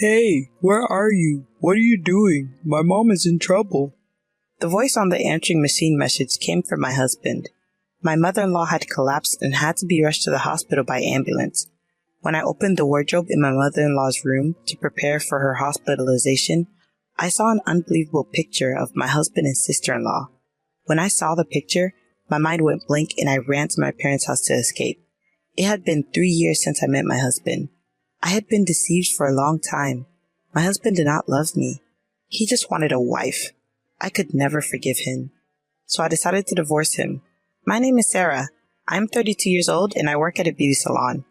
Hey, where are you? What are you doing? My mom is in trouble. The voice on the answering machine message came from my husband. My mother-in-law had collapsed and had to be rushed to the hospital by ambulance. When I opened the wardrobe in my mother-in-law's room to prepare for her hospitalization, I saw an unbelievable picture of my husband and sister-in-law. When I saw the picture, my mind went blank and I ran to my parents' house to escape. It had been 3 years since I met my husband. I had been deceived for a long time. My husband did not love me. He just wanted a wife. I could never forgive him. So I decided to divorce him. My name is Sarah. I'm 32 years old and I work at a beauty salon.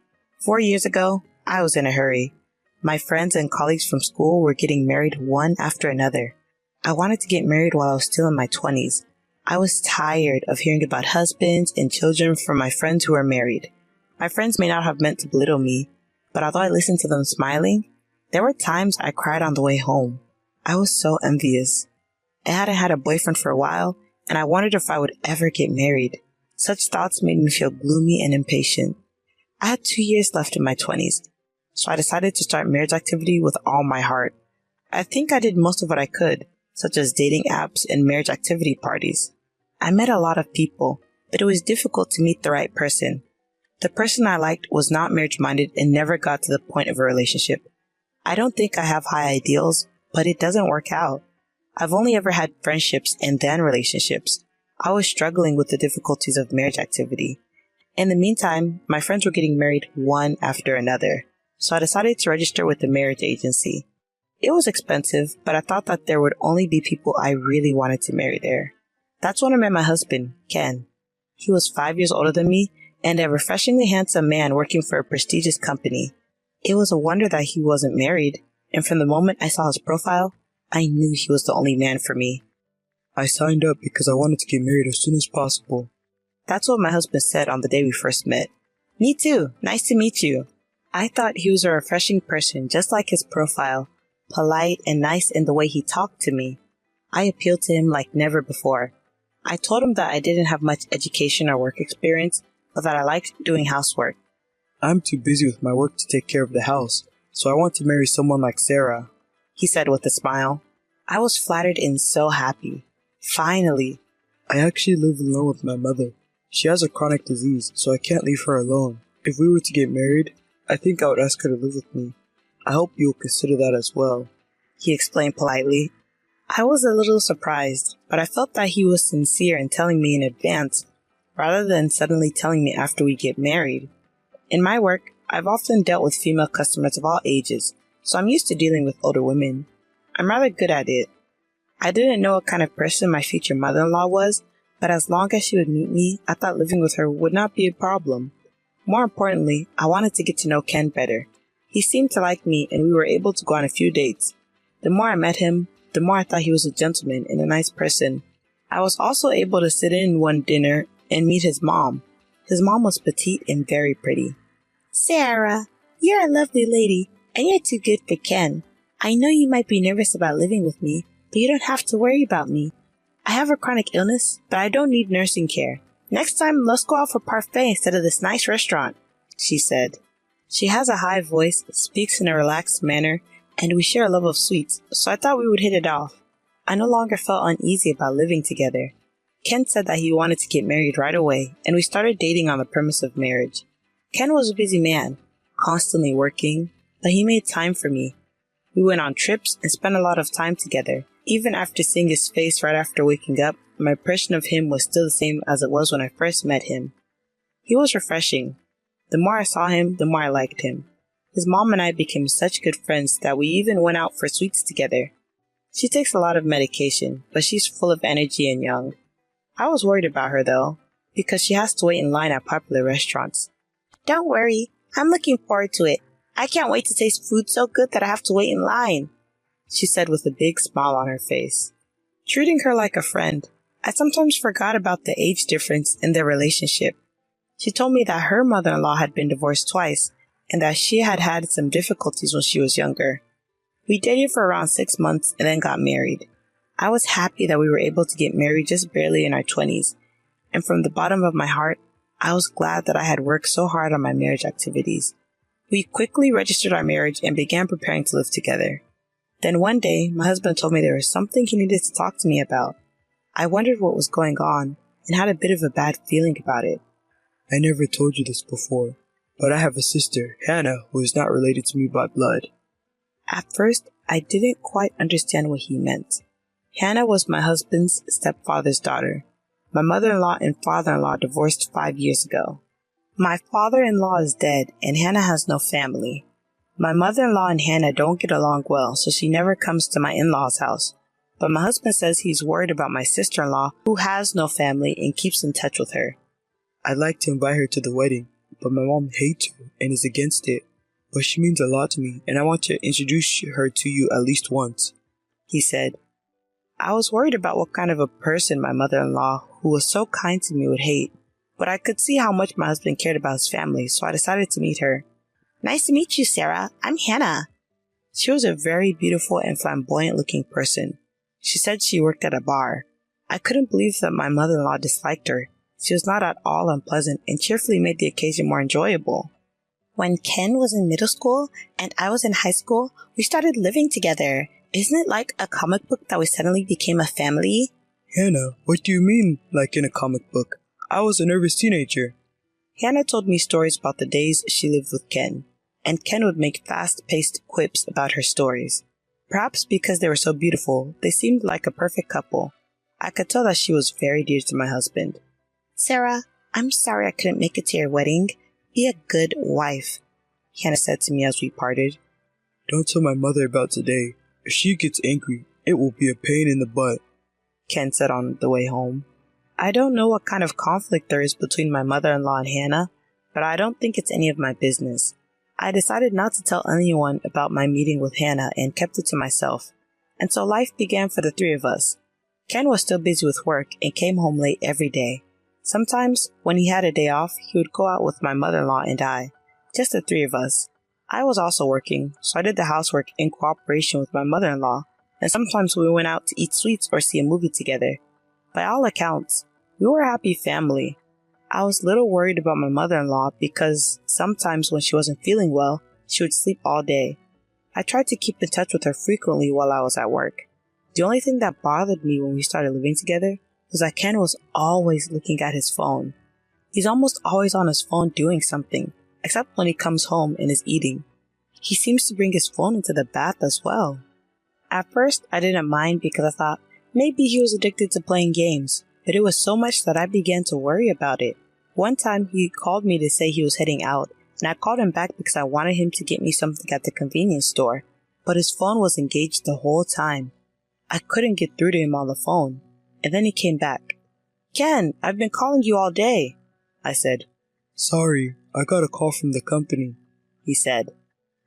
4 years ago, I was in a hurry. My friends and colleagues from school were getting married one after another. I wanted to get married while I was still in my 20s. I was tired of hearing about husbands and children from my friends who were married. My friends may not have meant to belittle me, but although I listened to them smiling, there were times I cried on the way home. I was so envious. I hadn't had a boyfriend for a while, and I wondered if I would ever get married. Such thoughts made me feel gloomy and impatient. I had 2 years left in my 20s, so I decided to start marriage activity with all my heart. I think I did most of what I could, such as dating apps and marriage activity parties. I met a lot of people, but it was difficult to meet the right person. The person I liked was not marriage-minded and never got to the point of a relationship. I don't think I have high ideals, but it doesn't work out. I've only ever had friendships and then relationships. I was struggling with the difficulties of marriage activity. In the meantime, my friends were getting married one after another, so I decided to register with the marriage agency. It was expensive, but I thought that there would only be people I really wanted to marry there. That's when I met my husband, Ken. He was 5 years older than me and a refreshingly handsome man working for a prestigious company. It was a wonder that he wasn't married, and from the moment I saw his profile, I knew he was the only man for me. I signed up because I wanted to get married as soon as possible. That's what my husband said on the day we first met. Me too. Nice to meet you. I thought he was a refreshing person, just like his profile, polite and nice in the way he talked to me. I appealed to him like never before. I told him that I didn't have much education or work experience, but that I liked doing housework. I'm too busy with my work to take care of the house, so I want to marry someone like Sarah, he said with a smile. I was flattered and so happy. Finally. I actually live alone with my mother. She has a chronic disease, so I can't leave her alone. If we were to get married, I think I would ask her to live with me. I hope you will consider that as well, he explained politely. I was a little surprised, but I felt that he was sincere in telling me in advance, rather than suddenly telling me after we get married. In my work, I've often dealt with female customers of all ages, so I'm used to dealing with older women. I'm rather good at it. I didn't know what kind of person my future mother-in-law was, but as long as she would meet me, I thought living with her would not be a problem. More importantly, I wanted to get to know Ken better. He seemed to like me and we were able to go on a few dates. The more I met him, the more I thought he was a gentleman and a nice person. I was also able to sit in one dinner and meet his mom. His mom was petite and very pretty. Sarah, you're a lovely lady, and you're too good for Ken. I know you might be nervous about living with me, but you don't have to worry about me. I have a chronic illness, but I don't need nursing care. Next time, let's go out for parfait instead of this nice restaurant, she said. She has a high voice, speaks in a relaxed manner, and we share a love of sweets, so I thought we would hit it off. I no longer felt uneasy about living together. Ken said that he wanted to get married right away, and we started dating on the premise of marriage. Ken was a busy man, constantly working, but he made time for me. We went on trips and spent a lot of time together. Even after seeing his face right after waking up, my impression of him was still the same as it was when I first met him. He was refreshing. The more I saw him, the more I liked him. His mom and I became such good friends that we even went out for sweets together. She takes a lot of medication, but she's full of energy and young. I was worried about her though, because she has to wait in line at popular restaurants. Don't worry, I'm looking forward to it. I can't wait to taste food so good that I have to wait in line, she said with a big smile on her face. Treating her like a friend, I sometimes forgot about the age difference in their relationship. She told me that her mother-in-law had been divorced twice and that she had had some difficulties when she was younger. We dated for around 6 months and then got married. I was happy that we were able to get married just barely in our 20s, and from the bottom of my heart, I was glad that I had worked so hard on my marriage activities. We quickly registered our marriage and began preparing to live together. Then one day, my husband told me there was something he needed to talk to me about. I wondered what was going on and had a bit of a bad feeling about it. I never told you this before, but I have a sister, Hannah, who is not related to me by blood. At first, I didn't quite understand what he meant. Hannah was my husband's stepfather's daughter. My mother-in-law and father-in-law divorced 5 years ago. My father-in-law is dead and Hannah has no family. My mother-in-law and Hannah don't get along well, so she never comes to my in-laws' house. But my husband says he's worried about my sister-in-law, who has no family and keeps in touch with her. I'd like to invite her to the wedding, but my mom hates her and is against it. But she means a lot to me, and I want to introduce her to you at least once, he said. I was worried about what kind of a person my mother-in-law, who was so kind to me, would hate. But I could see how much my husband cared about his family, so I decided to meet her. Nice to meet you, Sarah. I'm Hannah. She was a very beautiful and flamboyant-looking person. She said she worked at a bar. I couldn't believe that my mother-in-law disliked her. She was not at all unpleasant and cheerfully made the occasion more enjoyable. When Ken was in middle school and I was in high school, we started living together. Isn't it like a comic book that we suddenly became a family? Hannah, what do you mean, like in a comic book? I was a nervous teenager. Hannah told me stories about the days she lived with Ken, and Ken would make fast-paced quips about her stories. Perhaps because they were so beautiful, they seemed like a perfect couple. I could tell that she was very dear to my husband. Sarah, I'm sorry I couldn't make it to your wedding. Be a good wife, Hannah said to me as we parted. Don't tell my mother about today. If she gets angry, it will be a pain in the butt, Ken said on the way home. I don't know what kind of conflict there is between my mother-in-law and Hannah, but I don't think it's any of my business. I decided not to tell anyone about my meeting with Hannah and kept it to myself. And so life began for the three of us. Ken was still busy with work and came home late every day. Sometimes, when he had a day off, he would go out with my mother-in-law and I, just the three of us. I was also working, so I did the housework in cooperation with my mother-in-law, and sometimes we went out to eat sweets or see a movie together. By all accounts, we were a happy family. I was a little worried about my mother-in-law because sometimes when she wasn't feeling well, she would sleep all day. I tried to keep in touch with her frequently while I was at work. The only thing that bothered me when we started living together was that Ken was always looking at his phone. He's almost always on his phone doing something, except when he comes home and is eating. He seems to bring his phone into the bath as well. At first, I didn't mind because I thought maybe he was addicted to playing games, but it was so much that I began to worry about it. One time, he called me to say he was heading out, and I called him back because I wanted him to get me something at the convenience store, but his phone was engaged the whole time. I couldn't get through to him on the phone, and then he came back. Ken, I've been calling you all day, I said. Sorry, I got a call from the company, he said.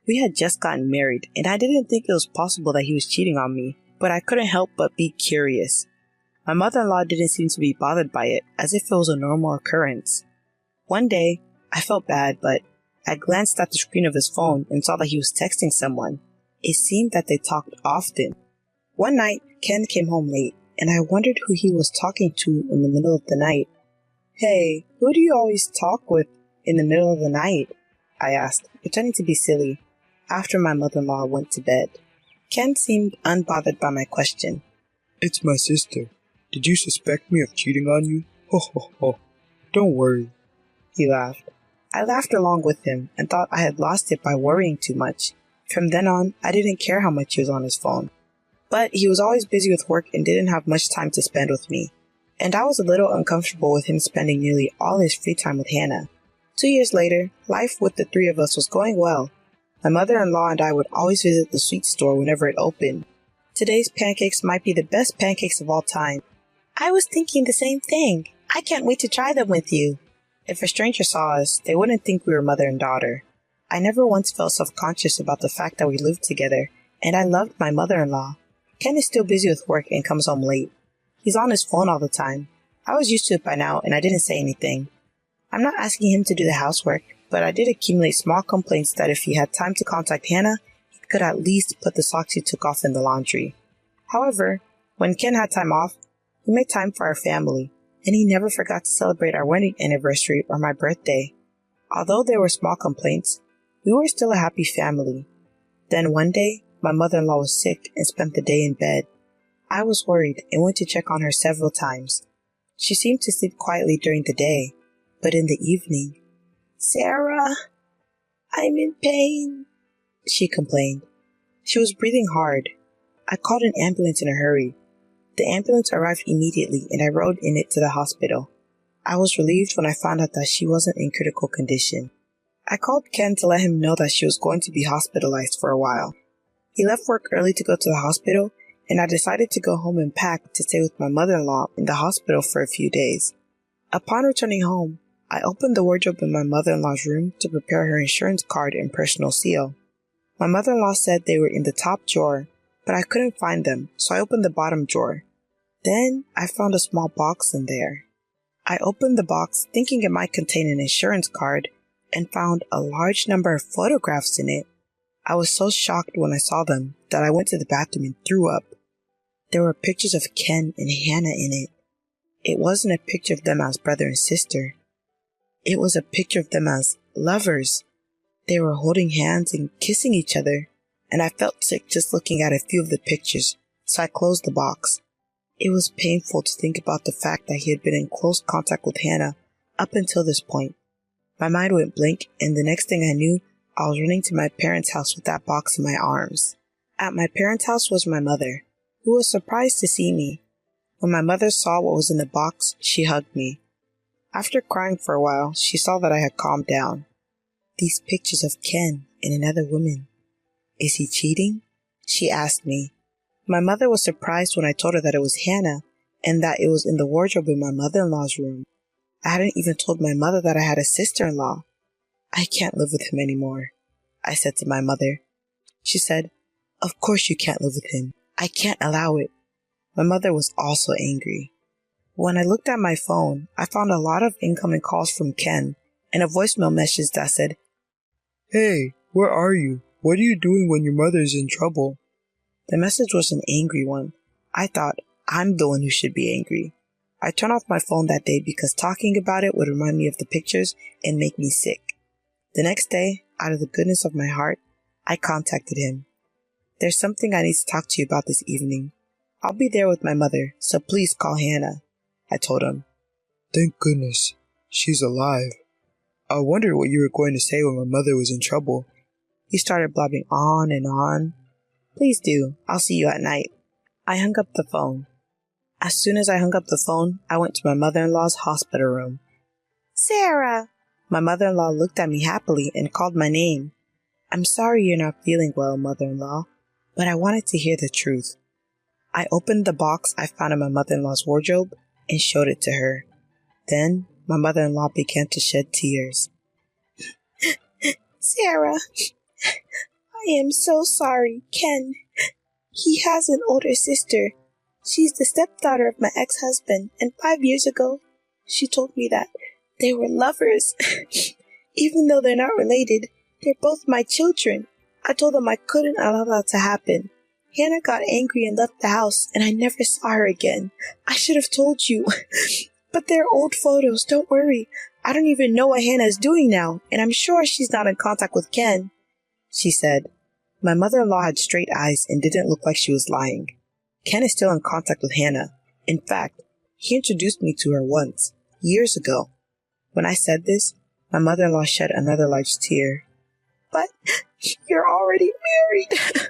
We had just gotten married, and I didn't think it was possible that he was cheating on me, but I couldn't help but be curious. My mother-in-law didn't seem to be bothered by it, as if it was a normal occurrence. One day, I felt bad, but I glanced at the screen of his phone and saw that he was texting someone. It seemed that they talked often. One night, Ken came home late, and I wondered who he was talking to in the middle of the night. Hey, who do you always talk with in the middle of the night? I asked, pretending to be silly, after my mother-in-law went to bed. Ken seemed unbothered by my question. It's my sister. Did you suspect me of cheating on you? Ho ho ho. Don't worry. He laughed. I laughed along with him and thought I had lost it by worrying too much. From then on, I didn't care how much he was on his phone. But he was always busy with work and didn't have much time to spend with me. And I was a little uncomfortable with him spending nearly all his free time with Hannah. 2 years later, life with the three of us was going well. My mother-in-law and I would always visit the sweet store whenever it opened. Today's pancakes might be the best pancakes of all time. I was thinking the same thing. I can't wait to try them with you. If a stranger saw us, they wouldn't think we were mother and daughter. I never once felt self-conscious about the fact that we lived together, and I loved my mother-in-law. Ken is still busy with work and comes home late. He's on his phone all the time. I was used to it by now, and I didn't say anything. I'm not asking him to do the housework, but I did accumulate small complaints that if he had time to contact Hannah, he could at least put the socks he took off in the laundry. However, when Ken had time off, he made time for our family, and he never forgot to celebrate our wedding anniversary or my birthday. Although there were small complaints, We were still a happy family. Then one day, my mother-in-law was sick and spent the day in bed. I was worried and went to check on her several times. She seemed to sleep quietly during the day, but in the evening, "Sarah, I'm in pain," she complained. She was breathing hard. I called an ambulance in a hurry. The ambulance arrived immediately and I rode in it to the hospital. I was relieved when I found out that she wasn't in critical condition. I called Ken to let him know that she was going to be hospitalized for a while. He left work early to go to the hospital, and I decided to go home and pack to stay with my mother-in-law in the hospital for a few days. Upon returning home, I opened the wardrobe in my mother-in-law's room to prepare her insurance card and personal seal. My mother-in-law said they were in the top drawer, but I couldn't find them, so I opened the bottom drawer. Then I found a small box in there. I opened the box thinking it might contain an insurance card and found a large number of photographs in it. I was so shocked when I saw them that I went to the bathroom and threw up. There were pictures of Ken and Hannah in it. It wasn't a picture of them as brother and sister. It was a picture of them as lovers. They were holding hands and kissing each other, and I felt sick just looking at a few of the pictures, so I closed the box. It was painful to think about the fact that he had been in close contact with Hannah up until this point. My mind went blank, and the next thing I knew, I was running to my parents' house with that box in my arms. At my parents' house was my mother, who was surprised to see me. When my mother saw what was in the box, she hugged me. After crying for a while, she saw that I had calmed down. "These pictures of Ken and another woman. Is he cheating?" she asked me. My mother was surprised when I told her that it was Hannah and that it was in the wardrobe in my mother-in-law's room. I hadn't even told my mother that I had a sister-in-law. "I can't live with him anymore," I said to my mother. She said, "Of course you can't live with him. I can't allow it." My mother was also angry. When I looked at my phone, I found a lot of incoming calls from Ken and a voicemail message that said, "Hey, where are you? What are you doing when your mother is in trouble?" The message was an angry one. I thought, I'm the one who should be angry. I turned off my phone that day because talking about it would remind me of the pictures and make me sick. The next day, out of the goodness of my heart, I contacted him. "There's something I need to talk to you about this evening. I'll be there with my mother, so please call Hannah," I told him. "Thank goodness. She's alive. I wondered what you were going to say when my mother was in trouble." He started blabbing on and on. "Please do. I'll see you at night." I hung up the phone. As soon as I hung up the phone, I went to my mother-in-law's hospital room. "Sarah!" My mother-in-law looked at me happily and called my name. "I'm sorry you're not feeling well, mother-in-law, but I wanted to hear the truth." I opened the box I found in my mother-in-law's wardrobe and showed it to her. Then my mother-in-law began to shed tears. "Sarah, I am so sorry, Ken. He has an older sister. She's the stepdaughter of my ex-husband, and 5 years ago, she told me that they were lovers. Even though they're not related, they're both my children. I told them I couldn't allow that to happen. Hannah got angry and left the house, and I never saw her again. I should have told you. But they're old photos, don't worry. I don't even know what Hannah is doing now, and I'm sure she's not in contact with Ken," she said. My mother-in-law had straight eyes and didn't look like she was lying. Ken is still in contact with Hannah. In fact, he introduced me to her once, years ago. When I said this, my mother-in-law shed another large tear. "But you're already married."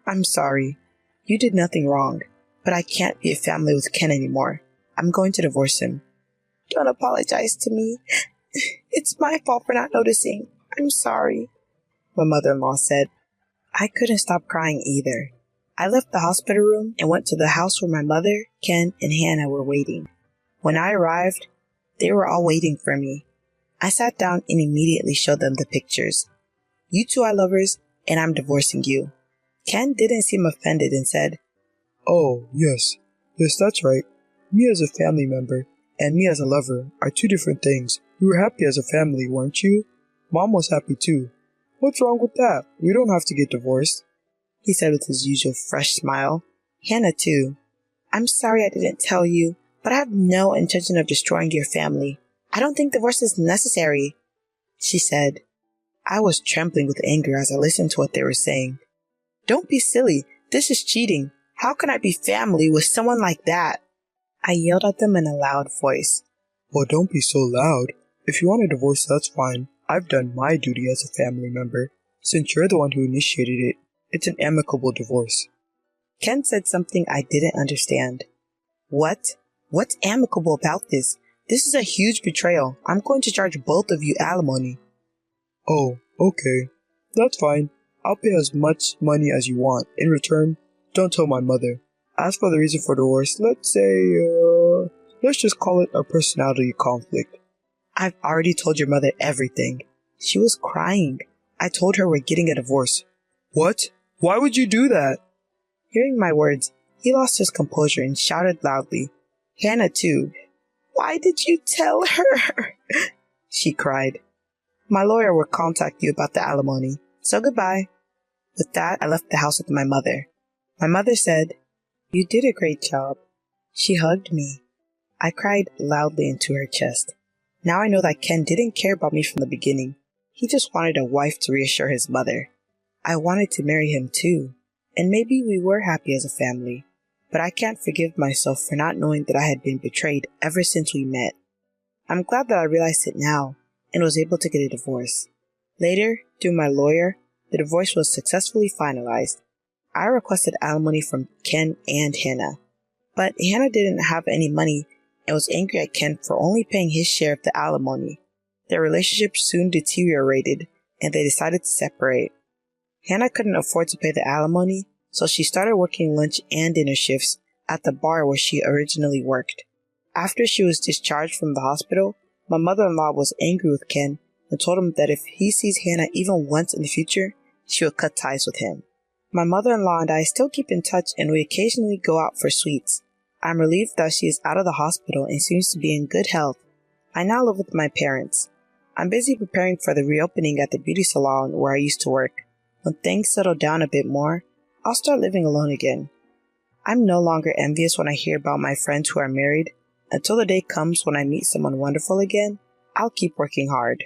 "I'm sorry. You did nothing wrong, but I can't be a family with Ken anymore. I'm going to divorce him." "Don't apologize to me. It's my fault for not noticing. I'm sorry," my mother-in-law said. I couldn't stop crying either. I left the hospital room and went to the house where my mother, Ken, and Hannah were waiting. When I arrived, they were all waiting for me. I sat down and immediately showed them the pictures. "You two are lovers, and I'm divorcing you." Ken didn't seem offended and said, "Oh, yes. Yes, that's right. Me as a family member and me as a lover are two different things. You were happy as a family, weren't you? Mom was happy too. What's wrong with that? We don't have to get divorced," he said with his usual fresh smile. Hannah, too. "I'm sorry I didn't tell you, but I have no intention of destroying your family. I don't think divorce is necessary," she said. I was trembling with anger as I listened to what they were saying. Don't be silly. This is cheating. How can I be family with someone like that? I yelled at them in a loud voice. Well, don't be so loud. If you want a divorce, that's fine. I've done my duty as a family member. Since you're the one who initiated it, it's an amicable divorce. Ken said something I didn't understand. What? What's amicable about this? This is a huge betrayal. I'm going to charge both of you alimony. Oh, okay. That's fine. I'll pay as much money as you want. In return, don't tell my mother. As for the reason for divorce, let's just call it a personality conflict. I've already told your mother everything. She was crying. I told her we're getting a divorce. What? Why would you do that? Hearing my words, he lost his composure and shouted loudly. Hannah too. Why did you tell her? She cried. My lawyer will contact you about the alimony, so goodbye. With that, I left the house with my mother. My mother said, You did a great job. She hugged me. I cried loudly into her chest. Now I know that Ken didn't care about me from the beginning. He just wanted a wife to reassure his mother. I wanted to marry him too, and maybe we were happy as a family, but I can't forgive myself for not knowing that I had been betrayed ever since we met. I'm glad that I realized it now and was able to get a divorce. Later, through my lawyer, the divorce was successfully finalized. I requested alimony from Ken and Hannah, but Hannah didn't have any money and was angry at Ken for only paying his share of the alimony. Their relationship soon deteriorated and they decided to separate. Hannah couldn't afford to pay the alimony, so she started working lunch and dinner shifts at the bar where she originally worked. After she was discharged from the hospital, my mother-in-law was angry with Ken and told him that if he sees Hannah even once in the future, she will cut ties with him. My mother-in-law and I still keep in touch and we occasionally go out for sweets. I'm relieved that she is out of the hospital and seems to be in good health. I now live with my parents. I'm busy preparing for the reopening at the beauty salon where I used to work. When things settle down a bit more, I'll start living alone again. I'm no longer envious when I hear about my friends who are married. Until the day comes when I meet someone wonderful again, I'll keep working hard.